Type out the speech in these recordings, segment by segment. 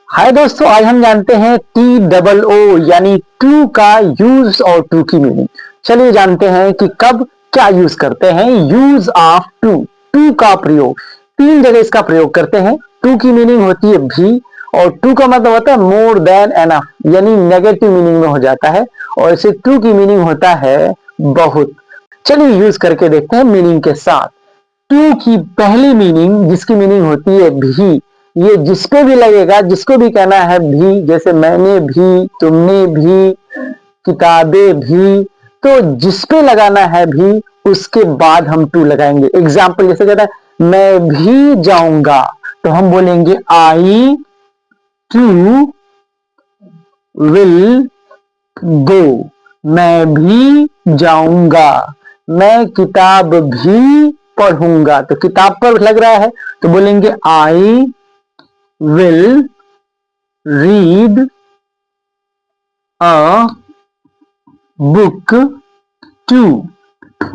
हाय दोस्तों, आज हम जानते हैं टी डबल ओ यानी टू का यूज और टू की मीनिंग। चलिए जानते हैं कि कब क्या यूज करते हैं। यूज ऑफ टू, टू का प्रयोग तीन जगह इसका प्रयोग करते हैं। टू की मीनिंग होती है भी, और टू का मतलब होता है मोर देन एनफ, यानी नेगेटिव मीनिंग में हो जाता है। और इसे टू की मीनिंग होता है बहुत। चलिए यूज करके देखते हैं मीनिंग के साथ। टू की पहली मीनिंग, जिसकी मीनिंग होती है भी, ये जिस पे भी लगेगा, जिसको भी कहना है भी, जैसे मैंने भी, तुमने भी, किताबें भी, तो जिस पे लगाना है भी उसके बाद हम टू लगाएंगे। एग्जाम्पल जैसे कहता है मैं भी जाऊंगा, तो हम बोलेंगे आई टू विल गो। मैं भी जाऊंगा, मैं किताब भी पढ़ूंगा, तो किताब पर लग रहा है तो बोलेंगे I will read a book too.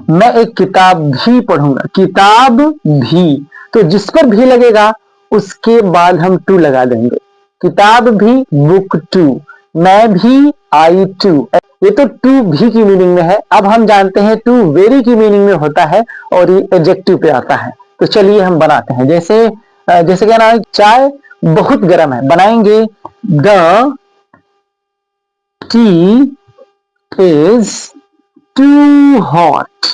मैं एक किताब भी पढ़ूंगा, किताब भी, तो जिस पर भी लगेगा उसके बाद हम टू लगा देंगे। किताब भी, बुक टू, मैं भी, आई टू। ये तो टू भी की मीनिंग में है। अब हम जानते हैं टू वेरी की मीनिंग में होता है और ये एडजेक्टिव पे आता है। तो चलिए हम बनाते हैं। जैसे जैसे क्या नाम है, चाय बहुत गर्म है, बनाएंगे the tea is too hot.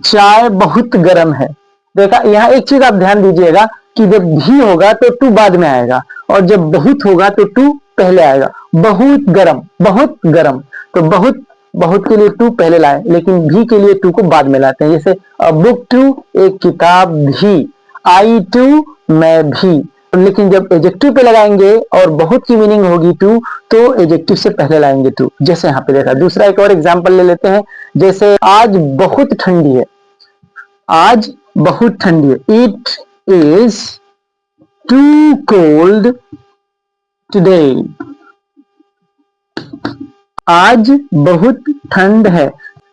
चाय बहुत गर्म है। देखा, यहाँ एक चीज आप ध्यान दीजिएगा कि जब भी होगा तो टू बाद में आएगा, और जब बहुत होगा तो टू पहले आएगा। बहुत गर्म, बहुत गर्म, तो बहुत, बहुत के लिए टू पहले लाए, लेकिन भी के लिए टू को बाद में लाते हैं। जैसे अ बुक टू, एक किताब भी, आई टू, मैं भी। लेकिन जब एजेक्टिव पे लगाएंगे और बहुत की मीनिंग होगी टू, तो एजेक्टिव से पहले लाएंगे टू। जैसे यहाँ पे देखा। दूसरा एक और एग्जाम्पल ले लेते हैं। जैसे आज बहुत ठंडी है, आज बहुत ठंडी है, it is too cold today. आज बहुत ठंड है,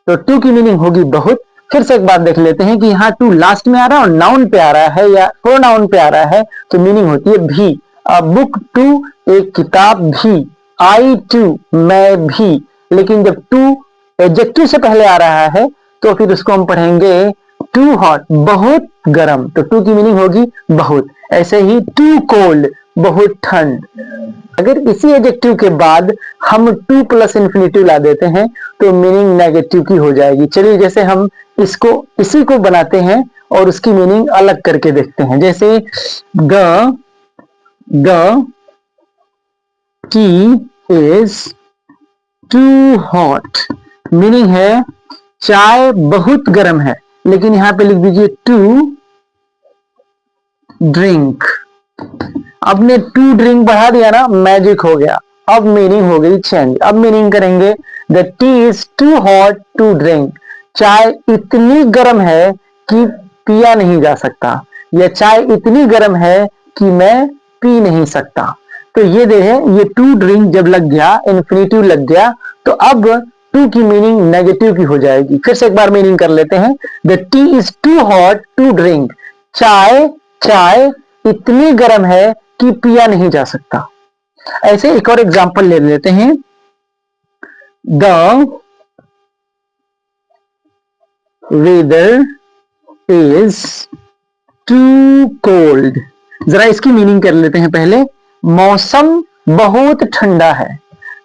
तो टू की मीनिंग होगी बहुत। फिर से एक बात देख लेते हैं कि यहाँ टू लास्ट में आ रहा है और नाउन पे आ रहा है या प्रोनाउन पे आ रहा है, तो मीनिंग होती है भी। अ बुक टू, एक किताब भी, आई टू, मैं भी। लेकिन जब टू एडजेक्टिव से पहले आ रहा है तो फिर उसको हम पढ़ेंगे टू हॉट, बहुत गर्म, तो टू की मीनिंग होगी बहुत। ऐसे ही टू कोल्ड, बहुत ठंड। अगर इसी एडजेक्टिव के बाद हम टू प्लस इन्फिनेटिव ला देते हैं तो मीनिंग नेगेटिव की हो जाएगी। चलिए जैसे हम इसको, इसी को बनाते हैं और उसकी मीनिंग अलग करके देखते हैं। जैसे the tea is too hot, meaning है चाय बहुत गर्म है, लेकिन यहां पे लिख दीजिए टू ड्रिंक। आपने टू ड्रिंक बढ़ा दिया ना, मैजिक हो गया। अब मीनिंग हो गई चेंज। अब मीनिंग करेंगे the tea is too hot to drink. चाय इतनी गर्म है कि पिया नहीं जा सकता, या चाय इतनी गर्म है कि मैं पी नहीं सकता। तो ये देखें, ये टू ड्रिंक जब लग गया, इन्फिनेटिव लग गया, तो अब टू की मीनिंग नेगेटिव की हो जाएगी। फिर से एक बार मीनिंग कर लेते हैं। The tea is too hot to drink. चाय, चाय इतनी गर्म है कि पिया नहीं जा सकता। ऐसे एक और एग्जांपल ले लेते हैं। The weather is too cold. जरा इसकी मीनिंग कर लेते हैं पहले। मौसम बहुत ठंडा है।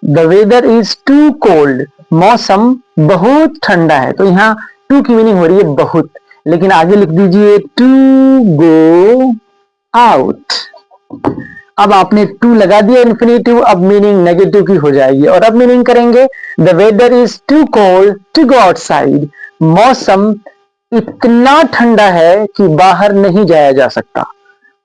The weather is too cold, मौसम बहुत ठंडा है। तो यहाँ टू की मीनिंग हो रही है बहुत, लेकिन आगे लिख दीजिए टू गो आउट। अब आपने टू लगा दिया इन्फिनेटिव, अब मीनिंग नेगेटिव की हो जाएगी। और अब मीनिंग करेंगे the weather is too cold to go outside. मौसम इतना ठंडा है कि बाहर नहीं जाया जा सकता।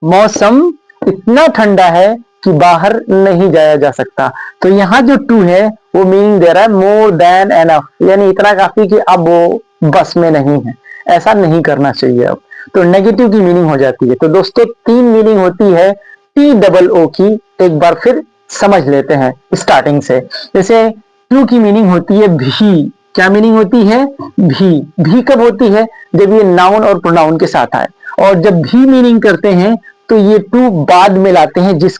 मौसम इतना ठंडा है कि बाहर नहीं जाया जा सकता। तो यहाँ जो टू है वो मीनिंग दे रहा है मोर देन एनफ, यानी इतना काफी कि अब वो बस में नहीं है। ऐसा नहीं करना चाहिए अब, तो नेगेटिव की मीनिंग हो जाती है। तो दोस्तों तीन मीनिंग होती है टी डबल ओ की, एक बार फिर समझ लेते हैं स्टार्टिंग से। जैसे टू की मीनिंग होती है भी। क्या मीनिंग होती है? भी कब होती है? जब ये नाउन और प्रोनाउन के साथ आए। और जब भी मीनिंग करते हैं तो ये टू बाद में लाते हैं, जिस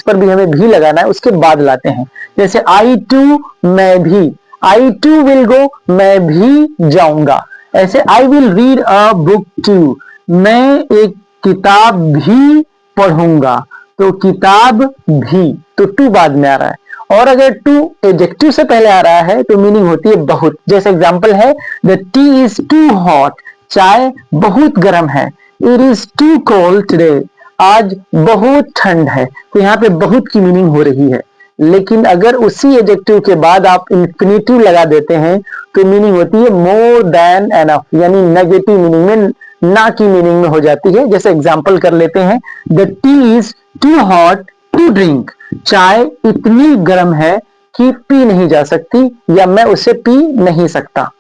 पर भी हमें भी लगाना है उसके बाद लाते हैं। जैसे आई टू, मैं भी, आई टू विल गो, मैं भी जाऊंगा। ऐसे I will read a book too, मैं एक किताब भी पढ़ूंगा। तो किताब भी, तो टू बाद में आ रहा है। और अगर टू एडजेक्टिव से पहले आ रहा है तो मीनिंग होती है बहुत। जैसे एग्जांपल है the tea is too hot, चाय बहुत गर्म है। It is too cold today, आज बहुत ठंड है। तो यहाँ पे बहुत की मीनिंग हो रही है। लेकिन अगर उसी एडजेक्टिव के बाद आप इंफिनिटिव लगा देते हैं तो मीनिंग होती है मोर देन एनफ, यानी नेगेटिव मीनिंग में, ना की मीनिंग में हो जाती है। जैसे एग्जांपल कर लेते हैं, the tea is too hot to drink, चाय इतनी गर्म है कि पी नहीं जा सकती, या मैं उसे पी नहीं सकता।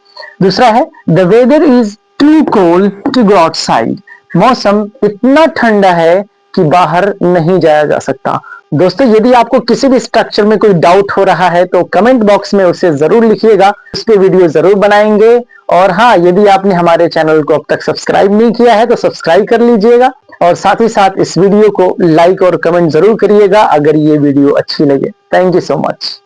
दूसरा है the weather is too cold to go outside, मौसम इतना ठंडा है कि बाहर नहीं जाया जा सकता। दोस्तों, यदि आपको किसी भी स्ट्रक्चर में कोई डाउट हो रहा है तो कमेंट बॉक्स में उसे जरूर लिखिएगा, उस पर वीडियो जरूर बनाएंगे। और हाँ, यदि आपने हमारे चैनल को अब तक सब्सक्राइब नहीं किया है तो सब्सक्राइब कर लीजिएगा, और साथ ही साथ इस वीडियो को लाइक और कमेंट जरूर करिएगा अगर ये वीडियो अच्छी लगे। Thank you so much.